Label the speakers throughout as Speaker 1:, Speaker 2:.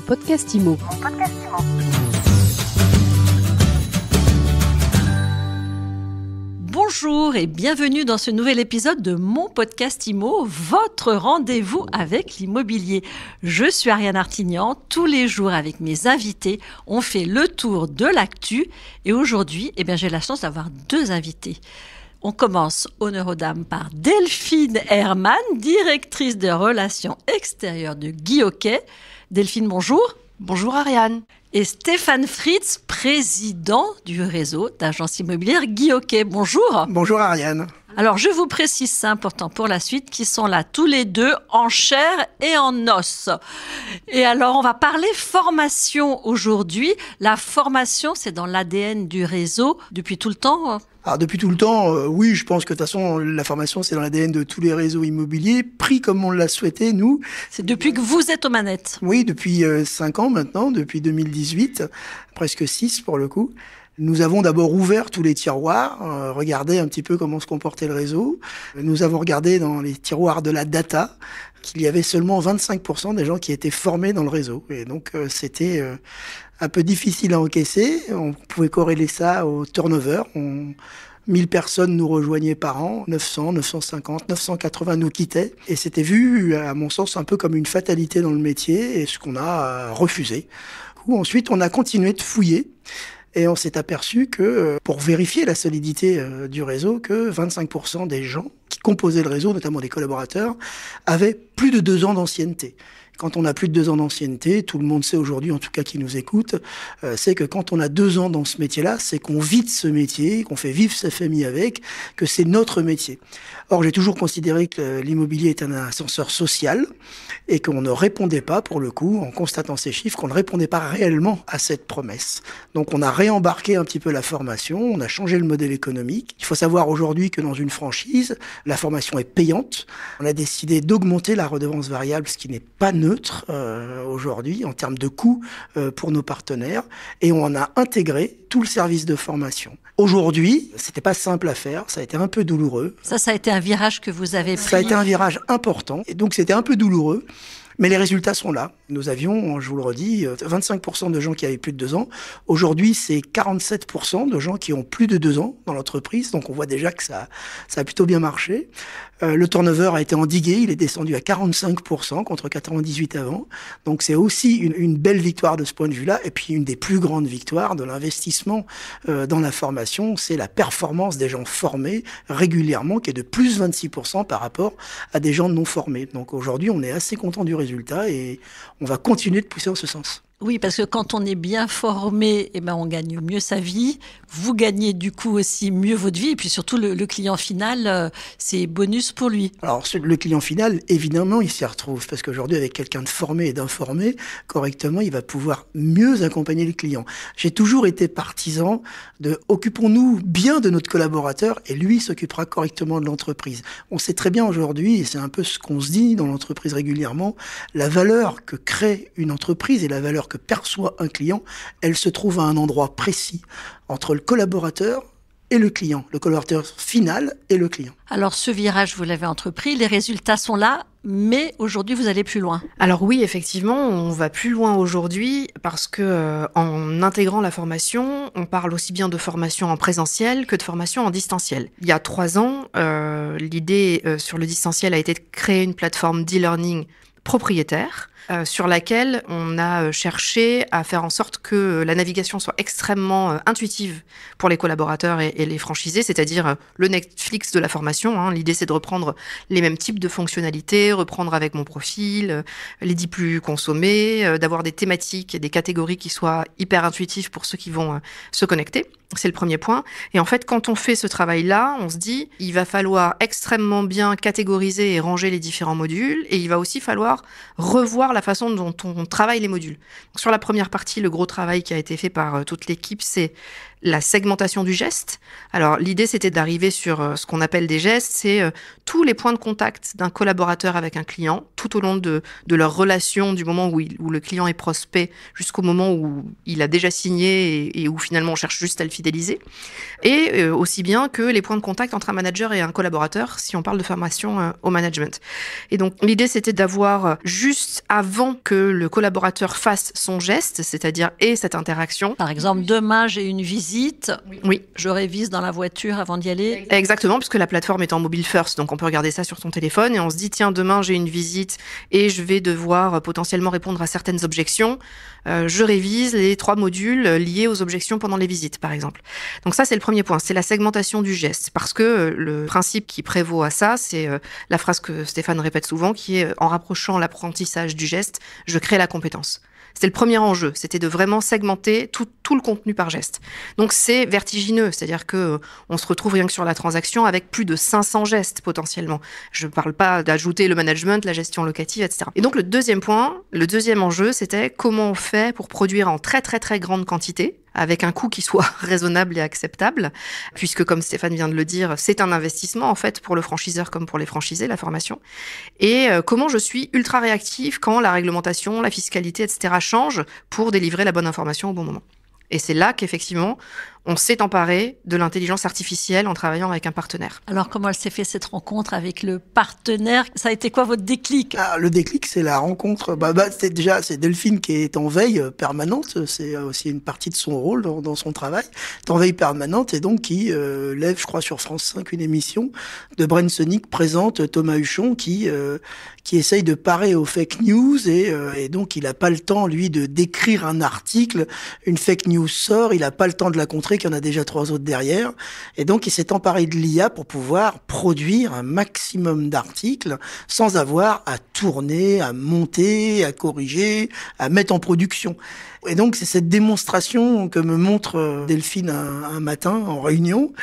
Speaker 1: podcast IMO.
Speaker 2: Bonjour et bienvenue dans ce nouvel épisode de mon podcast IMO, votre rendez-vous avec l'immobilier. Je suis Ariane Artignan, tous les jours avec mes invités, on fait le tour de l'actu et aujourd'hui, j'ai la chance d'avoir deux invités. On commence, honneur aux dames, par Delphine Herman, directrice de relations extérieures de Guy Hockey. Delphine, bonjour.
Speaker 3: Bonjour Ariane.
Speaker 2: Et Stéphane Fritz, président du réseau d'agences immobilières Guy Hockey. Bonjour.
Speaker 4: Bonjour Ariane.
Speaker 2: Alors, je vous précise, c'est important pour la suite, qu'ils sont là tous les deux en chair et en os. Et alors, on va parler formation aujourd'hui. La formation, c'est dans l'ADN du réseau depuis tout le temps.
Speaker 4: Alors depuis tout le temps, oui, je pense que de toute façon, la formation, c'est dans l'ADN de tous les réseaux immobiliers, pris comme on l'a souhaité, nous.
Speaker 2: C'est depuis que vous êtes aux manettes.
Speaker 4: Oui, depuis 5 ans maintenant, depuis 2018, presque 6 pour le coup. Nous avons d'abord ouvert tous les tiroirs, regardé un petit peu comment se comportait le réseau. Nous avons regardé dans les tiroirs de la data qu'il y avait seulement 25% des gens qui étaient formés dans le réseau. Et donc, c'était un peu difficile à encaisser. On pouvait corréler ça au turnover. 1000 personnes nous rejoignaient par an, 900, 950, 980 nous quittaient. Et c'était vu, à mon sens, un peu comme une fatalité dans le métier, et ce qu'on a refusé. Ensuite, on a continué de fouiller. Et on s'est aperçu que, pour vérifier la solidité du réseau, que 25% des gens qui composaient le réseau, notamment des collaborateurs, avaient plus de 2 ans d'ancienneté. Quand on a plus de 2 ans d'ancienneté, tout le monde sait aujourd'hui, en tout cas qui nous écoute, c'est que quand on a 2 ans dans ce métier-là, c'est qu'on vit de ce métier, qu'on fait vivre sa famille avec, que c'est notre métier. Or, j'ai toujours considéré que l'immobilier est un ascenseur social et qu'on ne répondait pas, pour le coup, en constatant ces chiffres, qu'on ne répondait pas réellement à cette promesse. Donc, on a réembarqué un petit peu la formation, on a changé le modèle économique. Il faut savoir aujourd'hui que dans une franchise, la formation est payante. On a décidé d'augmenter la redevance variable, ce qui n'est pas neutre aujourd'hui en termes de coûts pour nos partenaires, et on a intégré tout le service de formation. Aujourd'hui, c'était pas simple à faire, ça a été un peu douloureux.
Speaker 2: Ça a été un virage que vous avez pris.
Speaker 4: Ça a été un virage important, et donc c'était un peu douloureux. Mais les résultats sont là. Nous avions, je vous le redis, 25% de gens qui avaient plus de 2 ans. Aujourd'hui, c'est 47% de gens qui ont plus de 2 ans dans l'entreprise. Donc, on voit déjà que ça a plutôt bien marché. Le turnover a été endigué. Il est descendu à 45% contre 98% avant. Donc, c'est aussi une belle victoire de ce point de vue-là. Et puis, une des plus grandes victoires de l'investissement dans la formation, c'est la performance des gens formés régulièrement, qui est de plus 26% par rapport à des gens non formés. Donc, aujourd'hui, on est assez content du résultat et on va continuer de pousser en ce sens.
Speaker 2: Oui, parce que quand on est bien formé, on gagne mieux sa vie. Vous gagnez du coup aussi mieux votre vie. Et puis surtout, le client final, c'est bonus pour lui.
Speaker 4: Alors, le client final, évidemment, il s'y retrouve. Parce qu'aujourd'hui, avec quelqu'un de formé et d'informé, correctement, il va pouvoir mieux accompagner le client. J'ai toujours été partisan de occupons-nous bien de notre collaborateur et lui s'occupera correctement de l'entreprise. On sait très bien aujourd'hui, et c'est un peu ce qu'on se dit dans l'entreprise régulièrement, la valeur que crée une entreprise et la valeur que perçoit un client, elle se trouve à un endroit précis entre le collaborateur et le client, le collaborateur final et le client.
Speaker 2: Alors ce virage, vous l'avez entrepris, les résultats sont là, mais aujourd'hui vous allez plus loin.
Speaker 3: Alors oui, effectivement, on va plus loin aujourd'hui parce que en intégrant la formation, on parle aussi bien de formation en présentiel que de formation en distanciel. Il y a 3 ans, l'idée sur le distanciel a été de créer une plateforme d'e-learning propriétaire sur laquelle on a cherché à faire en sorte que la navigation soit extrêmement intuitive pour les collaborateurs et les franchisés, c'est-à-dire le Netflix de la formation. L'idée, c'est de reprendre les mêmes types de fonctionnalités, reprendre avec mon profil, les 10 plus consommés, d'avoir des thématiques et des catégories qui soient hyper intuitives pour ceux qui vont se connecter. C'est le premier point. Et en fait, quand on fait ce travail-là, on se dit, il va falloir extrêmement bien catégoriser et ranger les différents modules, et il va aussi falloir revoir la façon dont on travaille les modules. Donc, sur la première partie, le gros travail qui a été fait par toute l'équipe, c'est la segmentation du geste. Alors, l'idée, c'était d'arriver sur ce qu'on appelle des gestes, c'est tous les points de contact d'un collaborateur avec un client, tout au long de leur relation, du moment où le client est prospect jusqu'au moment où il a déjà signé et où finalement on cherche juste à le fidéliser. Et aussi bien que les points de contact entre un manager et un collaborateur, si on parle de formation au management. Et donc, l'idée, c'était d'avoir juste avant avant que le collaborateur fasse son geste, c'est-à-dire ait cette interaction.
Speaker 2: Par exemple, demain, j'ai une visite.
Speaker 3: Oui.
Speaker 2: Je révise dans la voiture avant d'y aller.
Speaker 3: Exactement, puisque la plateforme est en mobile first, donc on peut regarder ça sur son téléphone et on se dit, tiens, demain, j'ai une visite et je vais devoir potentiellement répondre à certaines objections. Je révise les 3 modules liés aux objections pendant les visites, par exemple. Donc ça, c'est le premier point, c'est la segmentation du geste. Parce que le principe qui prévaut à ça, c'est la phrase que Stéphane répète souvent, qui est « en rapprochant l'apprentissage du geste, je crée la compétence ». C'était le premier enjeu, c'était de vraiment segmenter tout le contenu par geste. Donc c'est vertigineux, c'est-à-dire que on se retrouve rien que sur la transaction avec plus de 500 gestes potentiellement. Je ne parle pas d'ajouter le management, la gestion locative, etc. Et donc le deuxième point, le deuxième enjeu, c'était comment on fait pour produire en très très très grande quantité, avec un coût qui soit raisonnable et acceptable, puisque comme Stéphane vient de le dire, c'est un investissement en fait pour le franchiseur comme pour les franchisés, la formation. Et comment je suis ultra réactif quand la réglementation, la fiscalité, etc. change pour délivrer la bonne information au bon moment. Et c'est là qu'effectivement, on s'est emparé de l'intelligence artificielle en travaillant avec un partenaire.
Speaker 2: Alors, comment elle s'est fait cette rencontre avec le partenaire? Ça a été quoi votre déclic?
Speaker 4: Le déclic, c'est la rencontre. C'est Delphine qui est en veille permanente. C'est aussi une partie de son rôle dans son travail. Elle est en veille permanente et donc qui lève, je crois, sur France 5 une émission de Brainsonic présente Thomas Huchon qui essaye de parer aux fake news et donc il a pas le temps, lui, de d'écrire un article. Une fake news sort, il a pas le temps de la contrer, qu'il y en a déjà 3 autres derrière. Et donc, il s'est emparé de l'IA pour pouvoir produire un maximum d'articles sans avoir à tourner, à monter, à corriger, à mettre en production. Et donc, c'est cette démonstration que me montre Delphine un matin en réunion.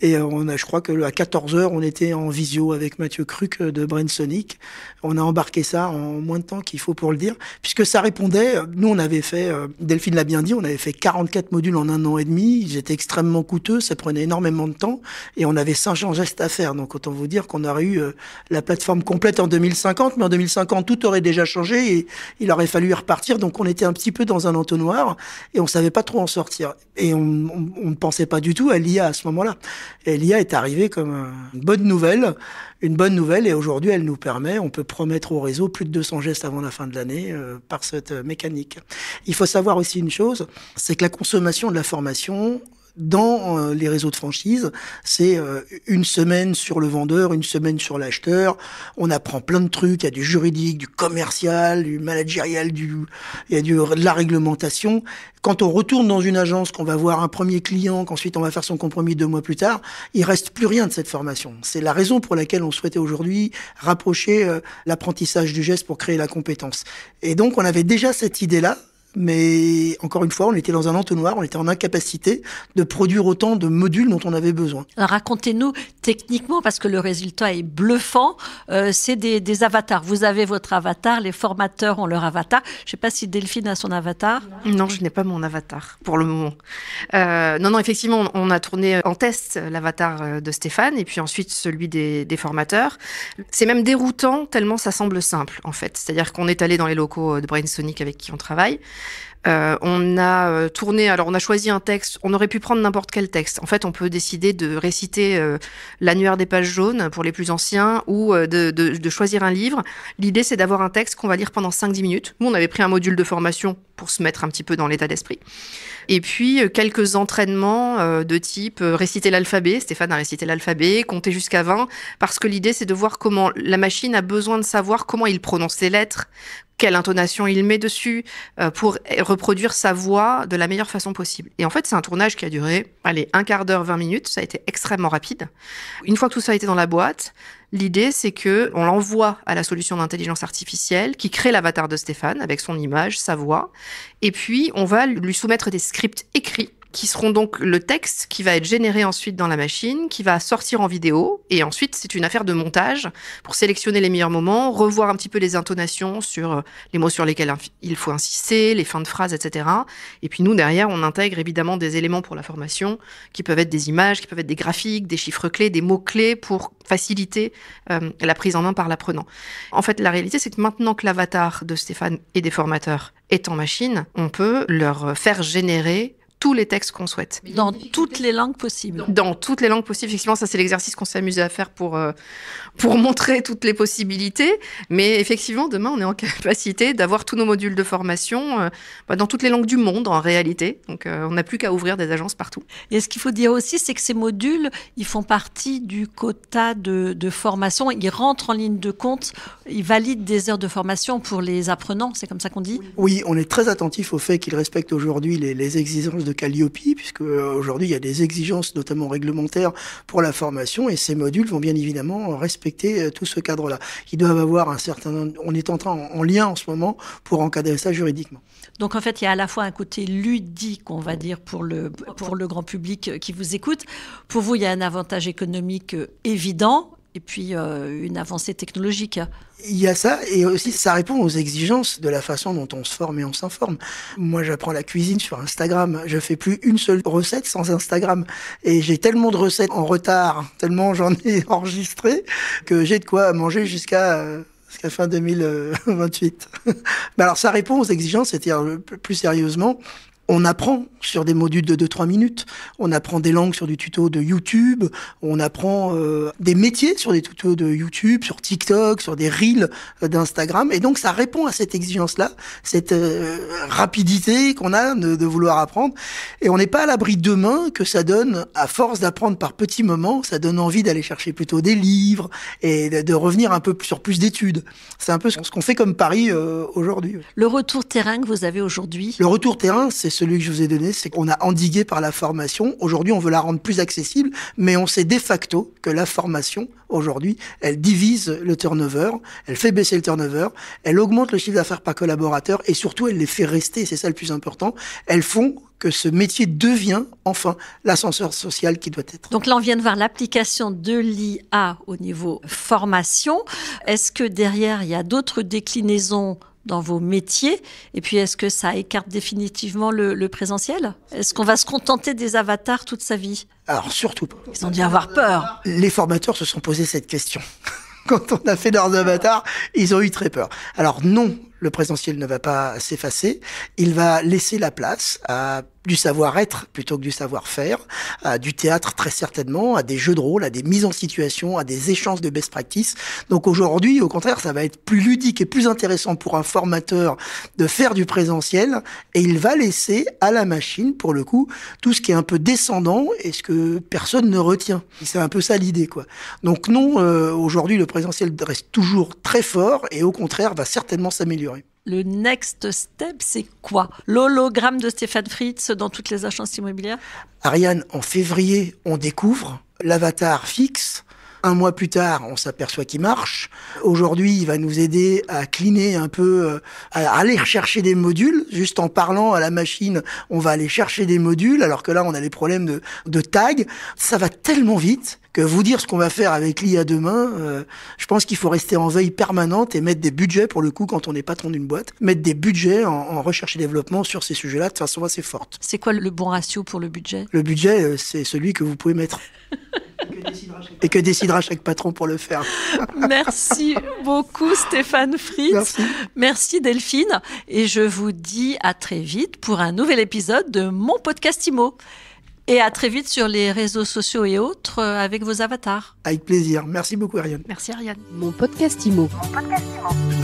Speaker 4: Et je crois que à 14h, on était en visio avec Mathieu Cruc de Brainsonic. On a embarqué ça en moins de temps qu'il faut pour le dire, puisque ça répondait, nous on avait fait, Delphine l'a bien dit, on avait fait 44 modules en 1 an et demi, ils étaient extrêmement coûteux, ça prenait énormément de temps, et on avait 500 gestes à faire. Donc autant vous dire qu'on aurait eu la plateforme complète en 2050, mais en 2050 tout aurait déjà changé et il aurait fallu y repartir. Donc on était un petit peu dans un entonnoir et on savait pas trop en sortir. Et on ne pensait pas du tout à l'IA à ce moment-là. Et l'IA est arrivée comme une bonne nouvelle, et aujourd'hui elle nous permet, on peut promettre au réseau plus de 200 gestes avant la fin de l'année par cette mécanique. Il faut savoir aussi une chose, c'est que la consommation de la formation dans les réseaux de franchise, c'est une semaine sur le vendeur, une semaine sur l'acheteur. On apprend plein de trucs, il y a du juridique, du commercial, du managérial, de la réglementation. Quand on retourne dans une agence, qu'on va voir un premier client, qu'ensuite on va faire son compromis 2 mois plus tard, il reste plus rien de cette formation. C'est la raison pour laquelle on souhaitait aujourd'hui rapprocher l'apprentissage du geste pour créer la compétence. Et donc on avait déjà cette idée-là. Mais encore une fois, on était dans un entonnoir, on était en incapacité de produire autant de modules dont on avait besoin.
Speaker 2: Alors racontez-nous techniquement, parce que le résultat est bluffant, c'est des avatars. Vous avez votre avatar, les formateurs ont leur avatar. Je ne sais pas si Delphine a son avatar.
Speaker 3: Non, je n'ai pas mon avatar pour le moment. Non, effectivement, on a tourné en test l'avatar de Stéphane et puis ensuite celui des formateurs. C'est même déroutant tellement ça semble simple, en fait. C'est-à-dire qu'on est allé dans les locaux de Brainsonic avec qui on travaille. On a tourné, alors on a choisi un texte, on aurait pu prendre n'importe quel texte. En fait, on peut décider de réciter l'annuaire des pages jaunes pour les plus anciens ou de choisir un livre. L'idée, c'est d'avoir un texte qu'on va lire pendant 5-10 minutes. Nous, on avait pris un module de formation pour se mettre un petit peu dans l'état d'esprit. Et puis, quelques entraînements de type réciter l'alphabet. Stéphane a récité l'alphabet, compter jusqu'à 20, parce que l'idée, c'est de voir comment la machine a besoin de savoir comment il prononce les lettres, quelle intonation il met dessus pour reproduire sa voix de la meilleure façon possible. Et en fait, c'est un tournage qui a duré, 1/4 d'heure, 20 minutes. Ça a été extrêmement rapide. Une fois que tout ça a été dans la boîte, l'idée, c'est que on l'envoie à la solution d'intelligence artificielle qui crée l'avatar de Stéphane avec son image, sa voix. Et puis, on va lui soumettre des scripts écrits qui seront donc le texte qui va être généré ensuite dans la machine, qui va sortir en vidéo. Et ensuite, c'est une affaire de montage pour sélectionner les meilleurs moments, revoir un petit peu les intonations sur les mots sur lesquels il faut insister, les fins de phrases, etc. Et puis nous, derrière, on intègre évidemment des éléments pour la formation qui peuvent être des images, qui peuvent être des graphiques, des chiffres clés, des mots-clés pour faciliter la prise en main par l'apprenant. En fait, la réalité, c'est que maintenant que l'avatar de Stéphane et des formateurs est en machine, on peut leur faire générer tous les textes qu'on souhaite.
Speaker 2: Dans toutes les langues possibles.
Speaker 3: Dans toutes les langues possibles. Effectivement, ça, c'est l'exercice qu'on s'est amusé à faire pour montrer toutes les possibilités. Mais effectivement, demain, on est en capacité d'avoir tous nos modules de formation dans toutes les langues du monde, en réalité. Donc, on n'a plus qu'à ouvrir des agences partout.
Speaker 2: Et ce qu'il faut dire aussi, c'est que ces modules, ils font partie du quota de formation. Ils rentrent en ligne de compte. Ils valident des heures de formation pour les apprenants. C'est comme ça qu'on dit ?
Speaker 4: Oui, on est très attentif au fait qu'ils respectent aujourd'hui les exigences de Calliope, puisque aujourd'hui il y a des exigences notamment réglementaires pour la formation, et ces modules vont bien évidemment respecter tout ce cadre-là. Ils doivent avoir on est en lien en ce moment pour encadrer ça juridiquement.
Speaker 2: Donc en fait, il y a à la fois un côté ludique, on va dire, pour le grand public qui vous écoute. Pour vous, il y a un avantage économique évident, et puis une avancée technologique.
Speaker 4: Il y a ça, et aussi ça répond aux exigences de la façon dont on se forme et on s'informe. Moi, j'apprends la cuisine sur Instagram. Je fais plus une seule recette sans Instagram. Et j'ai tellement de recettes en retard, tellement j'en ai enregistré, que j'ai de quoi manger jusqu'à fin 2028. Mais alors, ça répond aux exigences, c'est-à-dire plus sérieusement. On apprend sur des modules de 2-3 minutes, on apprend des langues sur du tuto de YouTube, on apprend des métiers sur des tutos de YouTube, sur TikTok, sur des reels d'Instagram, et donc ça répond à cette exigence-là, cette rapidité qu'on a de vouloir apprendre, et on n'est pas à l'abri demain que ça donne, à force d'apprendre par petits moments, ça donne envie d'aller chercher plutôt des livres et de revenir un peu sur plus d'études. C'est un peu ce qu'on fait comme pari aujourd'hui.
Speaker 2: Le retour terrain que vous avez aujourd'hui ?
Speaker 4: Le retour terrain, c'est celui que je vous ai donné, c'est qu'on a endigué par la formation. Aujourd'hui, on veut la rendre plus accessible, mais on sait de facto que la formation, aujourd'hui, elle divise le turnover, elle fait baisser le turnover, elle augmente le chiffre d'affaires par collaborateur, et surtout, elle les fait rester, c'est ça le plus important. Elles font que ce métier devient, enfin, l'ascenseur social qui doit être.
Speaker 2: Donc là, on vient de voir l'application de l'IA au niveau formation. Est-ce que derrière, il y a d'autres déclinaisons dans vos métiers? Et puis, est-ce que ça écarte définitivement le présentiel? Est-ce qu'on va se contenter des avatars toute sa vie?
Speaker 4: Alors, surtout pas.
Speaker 2: Ils ont dû avoir peur.
Speaker 4: Les formateurs se sont posé cette question. Quand on a fait leurs avatars, ils ont eu très peur. Alors non, le présentiel ne va pas s'effacer. Il va laisser la place à du savoir-être plutôt que du savoir-faire, à du théâtre très certainement, à des jeux de rôle, à des mises en situation, à des échanges de best practice. Donc aujourd'hui, au contraire, ça va être plus ludique et plus intéressant pour un formateur de faire du présentiel, et il va laisser à la machine, pour le coup, tout ce qui est un peu descendant et ce que personne ne retient. C'est un peu ça l'idée, quoi. Donc non, aujourd'hui, le présentiel reste toujours très fort et au contraire va certainement s'améliorer.
Speaker 2: Le next step, c'est quoi? L'hologramme de Stéphane Fritz dans toutes les agences immobilières?
Speaker 4: Ariane, en février, on découvre l'avatar fixe. Un mois plus tard, on s'aperçoit qu'il marche. Aujourd'hui, il va nous aider à cleaner un peu, à aller chercher des modules. Juste en parlant à la machine, on va aller chercher des modules, alors que là, on a les problèmes de tag. Ça va tellement vite que vous dire ce qu'on va faire avec l'IA demain, je pense qu'il faut rester en veille permanente et mettre des budgets, pour le coup, quand on est patron d'une boîte, mettre des budgets en recherche et développement sur ces sujets-là de façon assez forte.
Speaker 2: C'est quoi le bon ratio pour le budget?
Speaker 4: Le budget, c'est celui que vous pouvez mettre. Et que décidera chaque patron pour le faire.
Speaker 2: Merci beaucoup Stéphane Fritz.
Speaker 4: Merci.
Speaker 2: Merci Delphine. Et je vous dis à très vite pour un nouvel épisode de mon podcast IMO. Et à très vite sur les réseaux sociaux et autres avec vos avatars.
Speaker 4: Avec plaisir. Merci beaucoup Ariane.
Speaker 3: Merci Ariane.
Speaker 1: Mon podcast IMO.
Speaker 5: Mon podcast IMO.